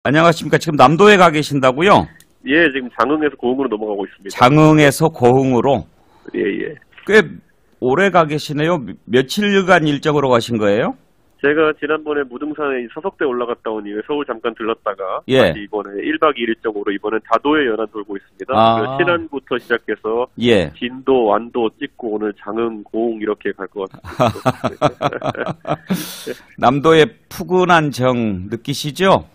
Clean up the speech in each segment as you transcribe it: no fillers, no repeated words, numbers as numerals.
안녕하십니까. 지금 남도에 가 계신다고요? 예, 지금 장흥에서 고흥으로 넘어가고 있습니다. 장흥에서 고흥으로? 예, 예. 꽤 오래 가 계시네요. 며칠간 일정으로 가신 거예요? 제가 지난번에 무등산에 서석대 올라갔다 온 이후에 서울 잠깐 들렀다가 예. 다시 이번에 1박 2일 일정으로 이번엔 다도의 연안 돌고 있습니다. 아. 신안부터 시작해서 예. 진도, 완도 찍고 오늘 장흥, 고흥 이렇게 갈 것 같습니다. 남도의 푸근한 정 느끼시죠?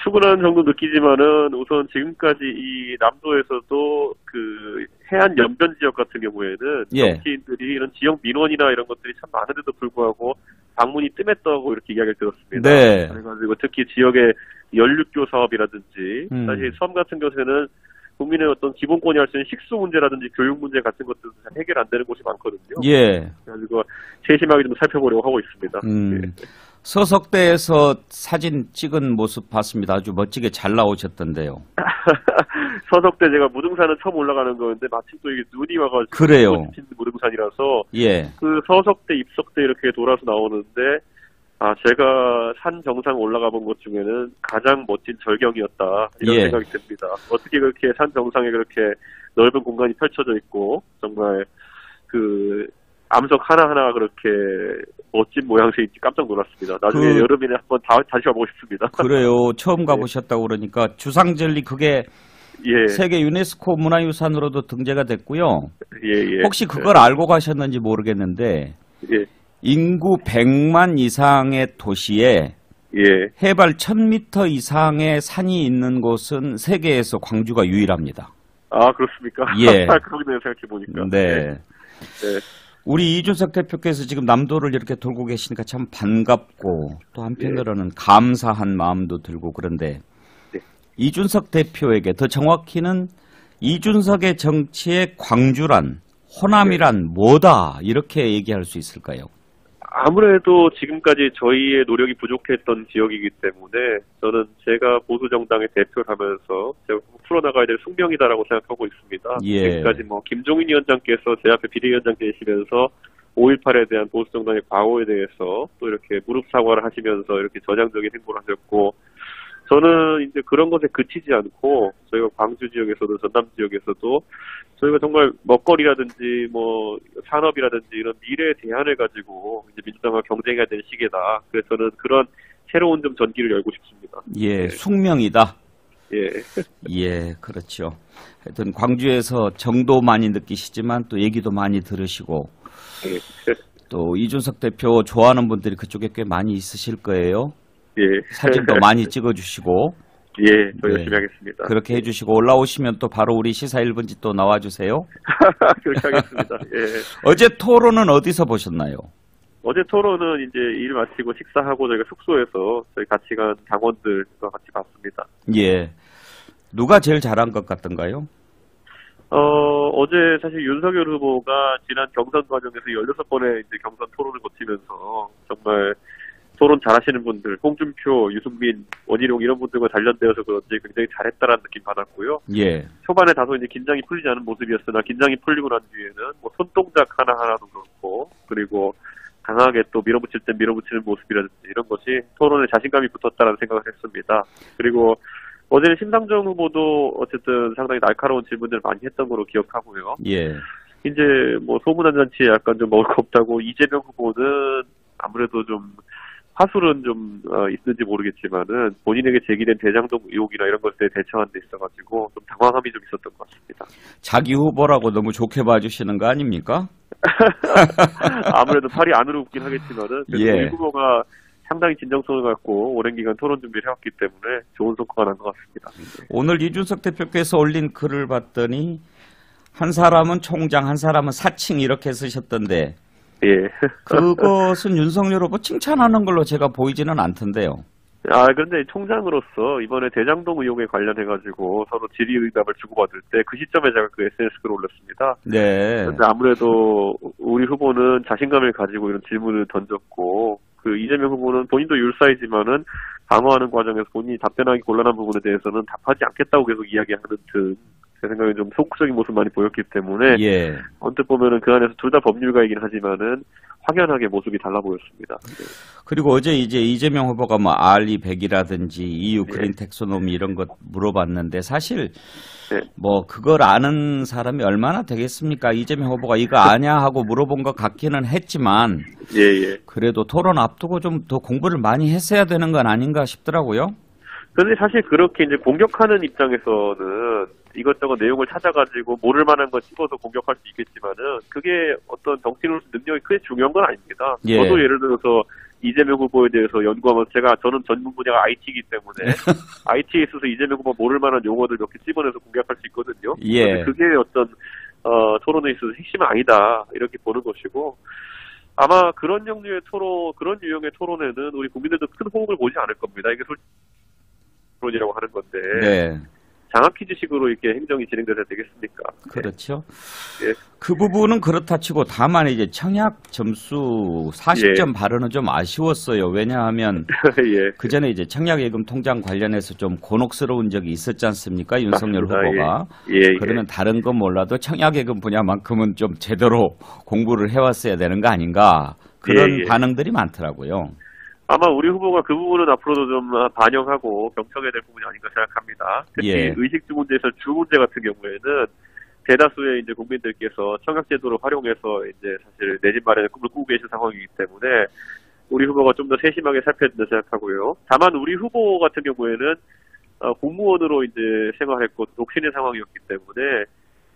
푸근한 정도 느끼지만은 우선 지금까지 이 남도에서도 그 해안 연변 지역 같은 경우에는 예. 정치인들이 이런 지역 민원이나 이런 것들이 참 많은데도 불구하고 방문이 뜸했다고 이렇게 이야기를 들었습니다. 네. 그래가지고 특히 지역의 연륙교 사업이라든지 사실 섬 같은 경우에는 국민의 어떤 기본권이 할 수 있는 식수 문제라든지 교육 문제 같은 것들도 잘 해결 안 되는 곳이 많거든요. 예. 그래가지고 세심하게 좀 살펴보려고 하고 있습니다. 예. 서석대에서 사진 찍은 모습 봤습니다. 아주 멋지게 잘 나오셨던데요. 서석대 제가 무등산은 처음 올라가는 거였는데 마침 또 이게 눈이 와가지고 그래요. 무등산이라서 예. 그 서석대, 입석대 이렇게 돌아서 나오는데 제가 산 정상 올라가 본 것 중에는 가장 멋진 절경이었다 이런 예. 생각이 듭니다. 어떻게 그렇게 산 정상에 그렇게 넓은 공간이 펼쳐져 있고 정말 그 암석 하나하나 그렇게 멋진 모양새인지 깜짝 놀랐습니다. 나중에 여름에는 한번 다시 와보고 싶습니다. 그래요. 처음 가보셨다고 그러니까 주상절리 그게 예. 세계 유네스코 문화유산으로도 등재가 됐고요. 예, 예. 혹시 그걸 알고 가셨는지 모르겠는데 예. 인구 100만 이상의 도시에 예. 해발 1000m 이상의 산이 있는 곳은 세계에서 광주가 유일합니다. 아, 그렇습니까? 예. 그러네요, 생각해보니까. 네. 네. 우리 이준석 대표께서 지금 남도를 이렇게 돌고 계시니까 참 반갑고 또 한편으로는 감사한 마음도 들고 그런데 네. 이준석 대표에게 더 정확히는 이준석의 정치의 광주란 호남이란 뭐다 이렇게 얘기할 수 있을까요? 아무래도 지금까지 저희의 노력이 부족했던 지역이기 때문에 저는 제가 보수정당의 대표를 하면서 제가 풀어나가야 될 숙명이다라고 생각하고 있습니다. 예. 지금까지 김종인 위원장께서 제 앞에 비대위원장 되시면서 5.18에 대한 보수정당의 과오에 대해서 또 이렇게 무릎 사과를 하시면서 이렇게 전향적인 행보를 하셨고 저는 이제 그런 것에 그치지 않고 저희가 광주 지역에서도 전남 지역에서도 저희가 정말 먹거리라든지 산업이라든지 이런 미래 대안을 가지고 이제 민주당과 경쟁해야 되는 시기다. 그래서 저는 그런 새로운 좀 전기를 열고 싶습니다. 예, 숙명이다. 예. 예, 그렇죠. 하여튼 광주에서 정도 많이 느끼시지만 또 얘기도 많이 들으시고 예. 또 이준석 대표 좋아하는 분들이 그쪽에 꽤 많이 있으실 거예요. 예. 사진도 많이 찍어주시고. 예, 더 열심히 하겠습니다. 그렇게 해주시고 올라오시면 또 바로 우리 시사 1분지 또 나와주세요. 그렇게 하겠습니다. 예. 어제 토론은 어디서 보셨나요? 어제 토론은 이제 일 마치고 식사하고 저희가 숙소에서 저희 같이 간 당원들과 같이 봤습니다. 예. 누가 제일 잘한 것 같던가요? 어제 사실 윤석열 후보가 지난 경선 과정에서 16번의 이제 경선 토론을 거치면서 정말 토론 잘하시는 분들, 홍준표, 유승민, 원희룡 이런 분들과 단련되어서 그런지 굉장히 잘했다라는 느낌 받았고요. 예. 초반에 다소 이제 긴장이 풀리지 않은 모습이었으나 긴장이 풀리고 난 뒤에는 손동작 하나하나도 그렇고 그리고 강하게 또 밀어붙일 때 밀어붙이는 모습이라든지 이런 것이 토론에 자신감이 붙었다라는 생각을 했습니다. 그리고 어제는 심상정 후보도 어쨌든 상당히 날카로운 질문들을 많이 했던 걸로 기억하고요. 예. 이제 소문난 잔치에 약간 좀 먹을 거 없다고 이재명 후보는 아무래도 좀 화술은 좀 있는지 모르겠지만은 본인에게 제기된 대장동 의혹이나 이런 것에 대처하는 데 있어가지고 좀 당황함이 좀 있었던 것 같습니다. 자기 후보라고 너무 좋게 봐주시는 거 아닙니까? 아무래도 팔이 안으로 웃긴 하겠지만은 예. 우리 후보가 상당히 진정성을 갖고 오랜 기간 토론 준비를 해왔기 때문에 좋은 성과가 난 것 같습니다. 오늘 이준석 대표께서 올린 글을 봤더니 한 사람은 총장, 한 사람은 사칭 이렇게 쓰셨던데 예. 그것은 윤석열 후보 칭찬하는 걸로 제가 보이지는 않던데요. 그런데 총장으로서 이번에 대장동 의혹에 관련해가지고 서로 질의응답을 주고받을 때 그 시점에 제가 그 SNS 글을 올렸습니다. 네. 그런데 아무래도 우리 후보는 자신감을 가지고 이런 질문을 던졌고 그 이재명 후보는 본인도 율사이지만은 방어하는 과정에서 본인이 답변하기 곤란한 부분에 대해서는 답하지 않겠다고 계속 이야기하는 등 제 생각에 좀 소극적인 모습 많이 보였기 때문에 예. 언뜻 보면은 그 안에서 둘 다 법률가이긴 하지만은 확연하게 모습이 달라 보였습니다. 그리고 어제 이제 이재명 후보가 뭐 RE100이라든지 EU 네. 그린 텍소노미 이런 것 물어봤는데 사실 네. 뭐 그걸 아는 사람이 얼마나 되겠습니까? 이재명 후보가 이거 아냐 하고 물어본 것 같기는 했지만 예. 그래도 토론 앞두고 좀 더 공부를 많이 했어야 되는 건 아닌가 싶더라고요. 그런데 사실 그렇게 이제 공격하는 입장에서는 이것저것 내용을 찾아가지고 모를 만한 거 집어서 공격할 수 있겠지만은 그게 어떤 정치인으로서 능력이 크게 중요한 건 아닙니다. 예. 저도 예를 들어서 이재명 후보에 대해서 연구하면서 저는 전문 분야가 IT이기 때문에 IT에 있어서 이재명 후보 모를 만한 용어들 몇 개 집어내서 공략할 수 있거든요. 예. 그게 어떤 토론에 있어서 핵심은 아니다 이렇게 보는 것이고 아마 그런 종류의 그런 유형의 토론에는 우리 국민들도 큰 호응을 보지 않을 겁니다. 이게 솔직히 토론이라고 하는 건데 네. 장학 퀴즈식으로 이렇게 행정이 진행돼야 되겠습니까? 그렇죠. 예. 그 부분은 그렇다 치고 다만 이제 청약 점수 40점 발언은 좀 아쉬웠어요. 왜냐하면 예. 그 전에 이제 청약예금 통장 관련해서 좀 곤혹스러운 적이 있었지 않습니까? 윤석열 맞습니다. 후보가. 예. 그러면 다른 건 몰라도 청약예금 분야만큼은 좀 제대로 공부를 해왔어야 되는 거 아닌가. 그런 예. 반응들이 많더라고요. 아마 우리 후보가 그 부분은 앞으로도 좀 반영하고 경청해야 될 부분이 아닌가 생각합니다. 특히 예. 의식주 문제에서 주 문제 같은 경우에는 대다수의 이제 국민들께서 청약제도를 활용해서 이제 사실 내 집 마련의 꿈을 꾸고 계신 상황이기 때문에 우리 후보가 좀 더 세심하게 살펴야 된다 생각하고요. 다만 우리 후보 같은 경우에는 공무원으로 이제 생활했고 독신의 상황이었기 때문에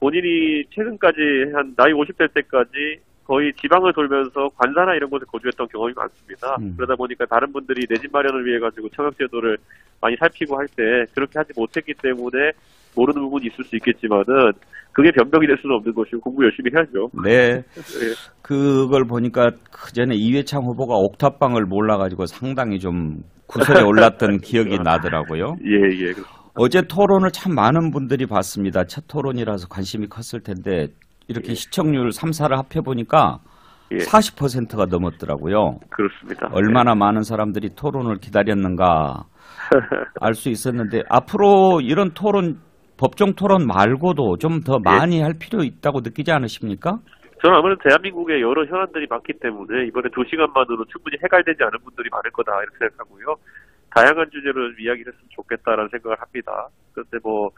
본인이 최근까지 한 나이 50대 때까지 거의 지방을 돌면서 관사나 이런 곳에 거주했던 경험이 많습니다. 그러다 보니까 다른 분들이 내 집 마련을 위해 가지고 청약제도를 많이 살피고 할 때 그렇게 하지 못했기 때문에 모르는 부분이 있을 수 있겠지만은 그게 변명이 될 수는 없는 것이고 공부 열심히 해야죠. 네. 예. 그걸 보니까 그 전에 이회창 후보가 옥탑방을 몰라가지고 상당히 좀 구설에 올랐던 기억이 나더라고요. 예. 어제 토론을 참 많은 분들이 봤습니다. 첫 토론이라서 관심이 컸을 텐데 이렇게 시청률 3사를 합해보니까 예. 40%가 넘었더라고요. 그렇습니다. 얼마나 많은 사람들이 토론을 기다렸는가 알 수 있었는데 앞으로 이런 토론, 법정 토론 말고도 좀 더 많이 할 필요 있다고 느끼지 않으십니까? 저는 아무래도 대한민국에 여러 현안들이 많기 때문에 이번에 2시간만으로 충분히 해결되지 않은 분들이 많을 거다 이렇게 생각하고요. 다양한 주제로 이야기를 했으면 좋겠다라는 생각을 합니다. 그런데 뭐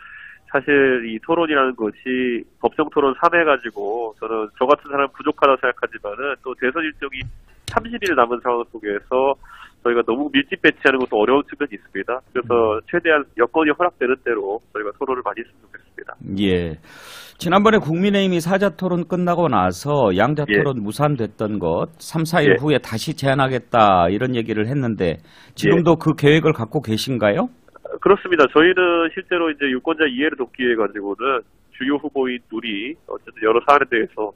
사실 이 토론이라는 것이 법정 토론 3회 가지고 저는 저 같은 사람 부족하다고 생각하지만은 또 대선 일정이 30일 남은 상황 속에서 저희가 너무 밀집 배치하는 것도 어려운 측면이 있습니다. 그래서 최대한 여건이 허락되는 대로 저희가 토론을 많이 했으면 좋겠습니다. 예. 지난번에 국민의힘이 사자토론 끝나고 나서 양자토론 무산됐던 것 3, 4일 후에 다시 제안하겠다 이런 얘기를 했는데 지금도 그 계획을 갖고 계신가요? 그렇습니다. 저희는 실제로 이제 유권자 이해를 돕기 위해 가지고는 주요 후보인 둘이 어쨌든 여러 사안에 대해서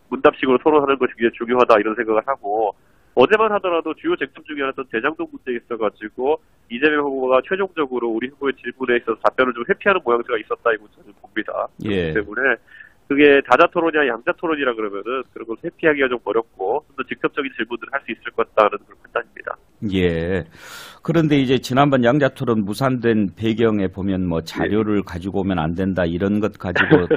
문답식으로 토론하는 것이 굉장히 중요하다 이런 생각을 하고 어제만 하더라도 주요 쟁점 중에 하나였던 대장동 문제에 있어가지고 이재명 후보가 최종적으로 우리 후보의 질문에 있어서 답변을 좀 회피하는 모양새가 있었다 이거 저는 봅니다. 그렇기 때문에 그게 다자토론이나 양자토론이라 그러면은 그런 걸 회피하기가 좀 어렵고 좀 더 직접적인 질문들을 할 수 있을 것 같다는 그런 판단입니다. 예. 그런데 이제 지난번 양자토론 무산된 배경에 보면 뭐 자료를 가지고 오면 안 된다 이런 것 가지고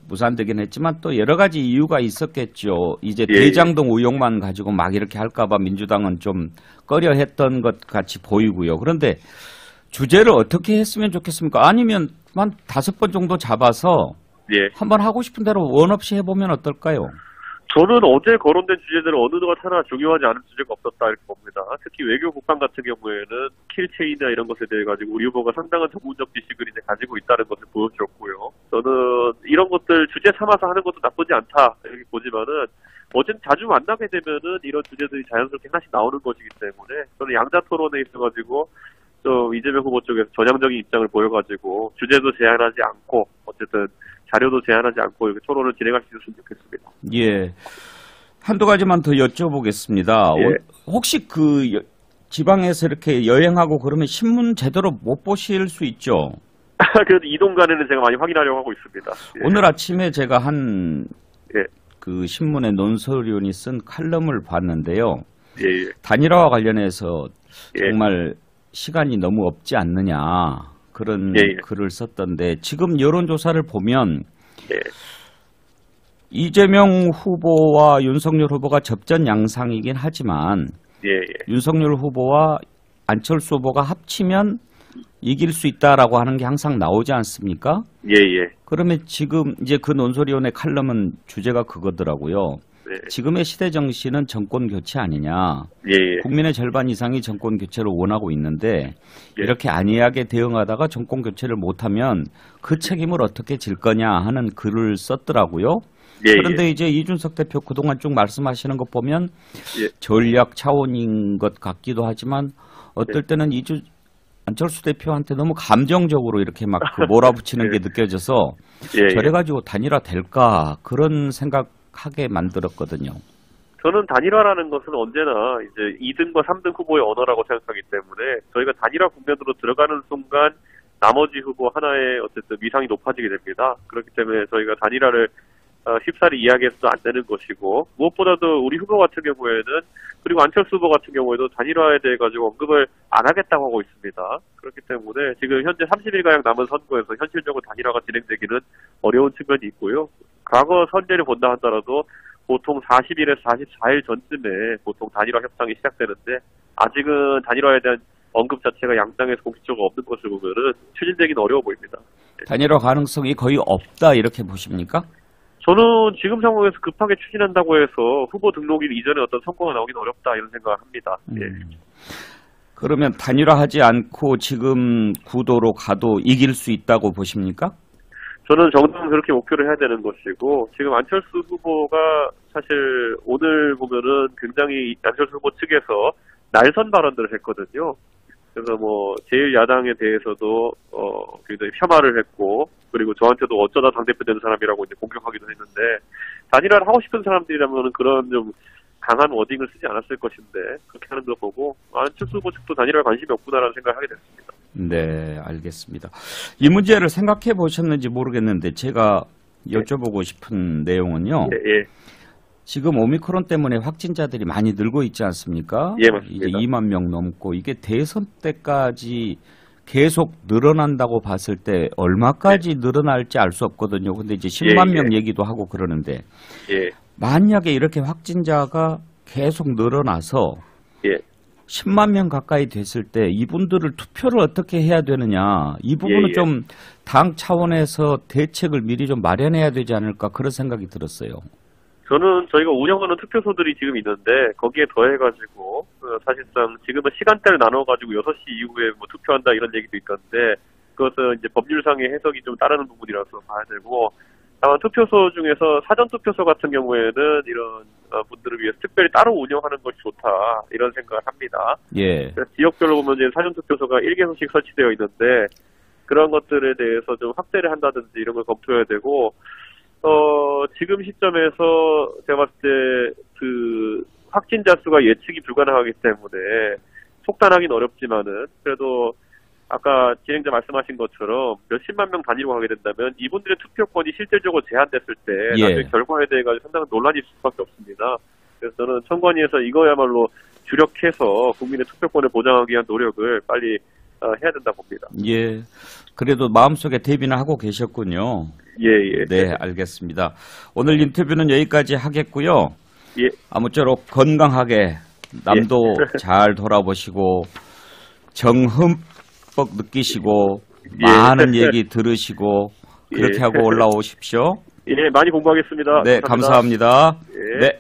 무산되긴 했지만 또 여러 가지 이유가 있었겠죠. 이제 대장동 의혹만 가지고 막 이렇게 할까봐 민주당은 좀 꺼려했던 것 같이 보이고요. 그런데 주제를 어떻게 했으면 좋겠습니까? 아니면 한 5번 정도 잡아서 한번 하고 싶은 대로 원 없이 해보면 어떨까요? 저는 어제 거론된 주제들은 어느 것 하나 중요하지 않은 주제가 없었다 이렇게 봅니다. 특히 외교 국방 같은 경우에는 킬체인이나 이런 것에 대해 가지고 우리 후보가 상당한 전문적 지식을 이제 가지고 있다는 것을 보여줬고요. 저는 이런 것들 주제 삼아서 하는 것도 나쁘지 않다 이렇게 보지만은 어쨌든 자주 만나게 되면은 이런 주제들이 자연스럽게 하나씩 나오는 것이기 때문에 저는 양자 토론에 있어가지고 좀 이재명 후보 쪽에서 전향적인 입장을 보여가지고 주제도 제한하지 않고 어쨌든 자료도 제한하지 않고 이렇게 토론을 진행할 수 있었으면 좋겠습니다. 예. 한두 가지만 더 여쭤보겠습니다. 혹시 지방에서 이렇게 여행하고 그러면 신문 제대로 못 보실 수 있죠? 그래도 이동 간에는 제가 많이 확인하려고 하고 있습니다. 오늘 아침에 제가 그 신문의 논설위원이 쓴 칼럼을 봤는데요. 단일화와 관련해서 정말 시간이 너무 없지 않느냐. 그런 글을 썼던데 지금 여론조사를 보면 이재명 후보와 윤석열 후보가 접전 양상이긴 하지만 예, 예. 윤석열 후보와 안철수 후보가 합치면 이길 수 있다라고 하는 게 항상 나오지 않습니까? 예, 예. 그러면 지금 이제 그 논소리원의 칼럼은 주제가 그거더라고요. 네. 지금의 시대 정신은 정권 교체 아니냐. 예, 예. 국민의 절반 이상이 정권 교체를 원하고 있는데 예. 이렇게 안이하게 대응하다가 정권 교체를 못하면 그 책임을 어떻게 질 거냐 하는 글을 썼더라고요. 예, 그런데 이제 이준석 대표 그동안 쭉 말씀하시는 거 보면 예. 전략 차원인 것 같기도 하지만 어떨 때는 안철수 대표한테 너무 감정적으로 이렇게 막 그 몰아붙이는 게 느껴져서 예, 예. 저래가지고 단일화 될까 그런 생각하게 만들었거든요. 저는 단일화라는 것은 언제나 이제 2등과 3등 후보의 언어라고 생각하기 때문에 저희가 단일화 국면으로 들어가는 순간 나머지 후보 하나의 어쨌든 위상이 높아지게 됩니다. 그렇기 때문에 저희가 단일화를 쉽사리 이야기해서도 안 되는 것이고 무엇보다도 우리 후보 같은 경우에는 그리고 안철수 후보 같은 경우에도 단일화에 대해 가지고 언급을 안 하겠다고 하고 있습니다. 그렇기 때문에 지금 현재 30일가량 남은 선거에서 현실적으로 단일화가 진행되기는 어려운 측면이 있고요. 과거 선례를 본다 하더라도 보통 40일에서 44일 전쯤에 보통 단일화 협상이 시작되는데 아직은 단일화에 대한 언급 자체가 양당에서 공식적으로 없는 것을 보면은 추진되기는 어려워 보입니다. 단일화 가능성이 거의 없다 이렇게 보십니까? 저는 지금 상황에서 급하게 추진한다고 해서 후보 등록일 이전에 어떤 성과가 나오기는 어렵다 이런 생각을 합니다. 예. 그러면 단일화하지 않고 지금 구도로 가도 이길 수 있다고 보십니까? 저는 정당은 그렇게 목표를 해야 되는 것이고 지금 안철수 후보가 사실 오늘 보면은 굉장히 안철수 후보 측에서 날선 발언들을 했거든요. 그래서 뭐 제1야당에 대해서도 굉장히 폄하를 했고 그리고 저한테도 어쩌다 당대표 된 사람이라고 이제 공격하기도 했는데 단일화를 하고 싶은 사람들이라면 그런 좀 강한 워딩을 쓰지 않았을 것인데 그렇게 하는 거 보고 안철수 후보 측도 단일화에 관심이 없구나라는 생각을 하게 됐습니다. 네, 알겠습니다. 이 문제를 생각해 보셨는지 모르겠는데 제가 여쭤보고 싶은 내용은요. 예, 예. 지금 오미크론 때문에 확진자들이 많이 늘고 있지 않습니까? 예, 맞습니다. 이제 2만 명 넘고 이게 대선 때까지 계속 늘어난다고 봤을 때 얼마까지 늘어날지 알 수 없거든요. 근데 이제 10만 예, 명 예. 얘기도 하고 그러는데 예, 만약에 이렇게 확진자가 계속 늘어나서 예. 10만 명 가까이 됐을 때 이분들을 투표를 어떻게 해야 되느냐 이 부분은 예, 예. 좀 당 차원에서 대책을 미리 좀 마련해야 되지 않을까 그런 생각이 들었어요. 저는 저희가 운영하는 투표소들이 지금 있는데 거기에 더해가지고 사실상 지금은 시간대를 나눠가지고 6시 이후에 뭐 투표한다 이런 얘기도 있던데 그것은 이제 법률상의 해석이 좀 따르는 부분이라서 봐야 되고 다만 투표소 중에서 사전투표소 같은 경우에는 이런 분들을 위해서 특별히 따로 운영하는 것이 좋다 이런 생각을 합니다. 예. 그래서 지역별로 보면 이제 사전투표소가 1개소씩 설치되어 있는데 그런 것들에 대해서 좀 확대를 한다든지 이런 걸 검토해야 되고 지금 시점에서 제가 봤을 때 그 확진자 수가 예측이 불가능하기 때문에 속단하기는 어렵지만은 그래도 아까 진행자 말씀하신 것처럼 몇십만 명 단위로 하게 된다면 이분들의 투표권이 실질적으로 제한됐을 때 예. 나중에 결과에 대해 가지고 상당한 논란이 있을 수밖에 없습니다. 그래서 저는 선관위에서 이거야말로 주력해서 국민의 투표권을 보장하기 위한 노력을 빨리 해야 된다 봅니다. 예. 그래도 마음속에 대비는 하고 계셨군요. 예, 예. 네, 알겠습니다. 오늘 인터뷰는 여기까지 하겠고요. 예. 아무쪼록 건강하게 남도 예. 잘 돌아보시고 정 흠뻑 느끼시고 예. 많은 얘기 들으시고 그렇게 예. 하고 올라오십시오. 예, 많이 공부하겠습니다. 네, 감사합니다. 예. 네.